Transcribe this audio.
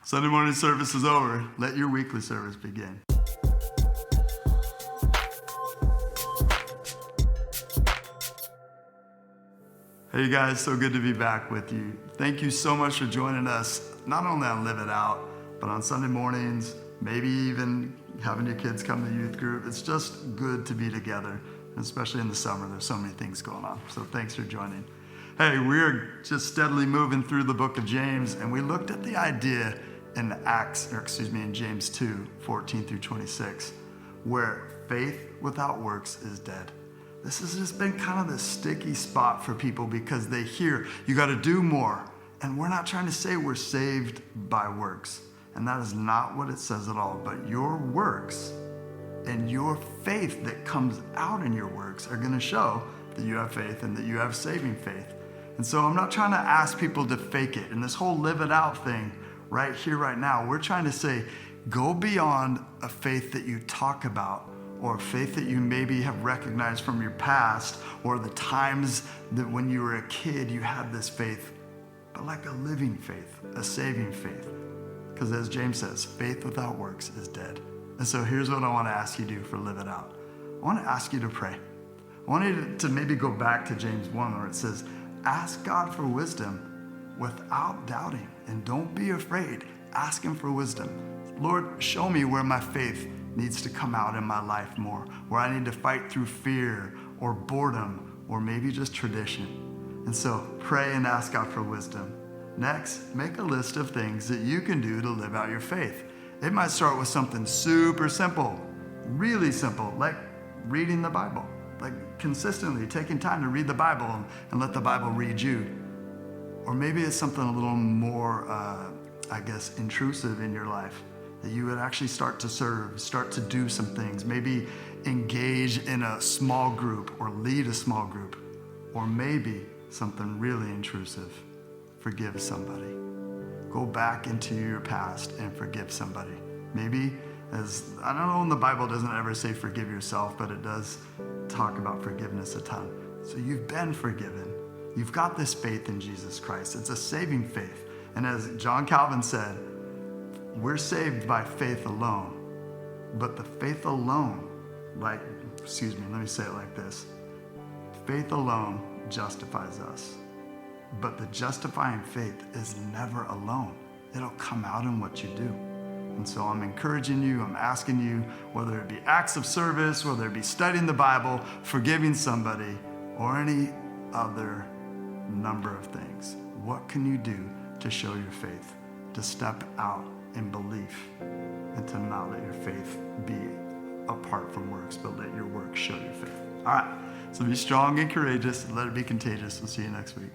Sunday morning service is over. Let your weekly service begin. Hey you guys, so good to be back with you. Thank you so much for joining us, not only on Live It Out, but on Sunday mornings, maybe even having your kids come to youth group. It's just good to be together, especially in the summer. There's so many things going on, so thanks for joining. Hey, we're just steadily moving through the book of James, and we looked at the idea in James 2, 14 through 26, where faith without works is dead. This has just been kind of the sticky spot for people because they hear you got to do more. And we're not trying to say we're saved by works. And that is not what it says at all. But your works and your faith that comes out in your works are going to show that you have faith and that you have saving faith. And so I'm not trying to ask people to fake it. And this whole live it out thing right here, right now, we're trying to say, go beyond a faith that you talk about, or faith that you maybe have recognized from your past, or the times that when you were a kid you had this faith, but like a living faith, a saving faith. Because as James says, faith without works is dead. And so here's what I want to ask you to do for Live It Out. I want to ask you to pray. I want you to maybe go back to James 1 where it says, ask God for wisdom without doubting, and don't be afraid. Ask him for wisdom. Lord, show me where my faith needs to come out in my life more, where I need to fight through fear or boredom or maybe just tradition. And so pray and ask God for wisdom. Next, make a list of things that you can do to live out your faith. It might start with something super simple, really simple, like reading the Bible, like consistently taking time to read the Bible and let the Bible read you. Or maybe it's something a little more, intrusive in your life, that you would actually start to serve, start to do some things, maybe engage in a small group or lead a small group, or maybe something really intrusive, forgive somebody. Go back into your past and forgive somebody. Maybe, I don't know, in the Bible doesn't ever say forgive yourself, but it does talk about forgiveness a ton. So you've been forgiven. You've got this faith in Jesus Christ. It's a saving faith. And as John Calvin said, we're saved by faith alone, but the faith alone, let me say it like this. Faith alone justifies us, but the justifying faith is never alone. It'll come out in what you do. And so I'm encouraging you, I'm asking you, whether it be acts of service, whether it be studying the Bible, forgiving somebody, or any other number of things, what can you do to show your faith, to step out in belief, and to not let your faith be apart from works, but let your works show your faith. All right, so be strong and courageous, and let it be contagious. We'll see you next week.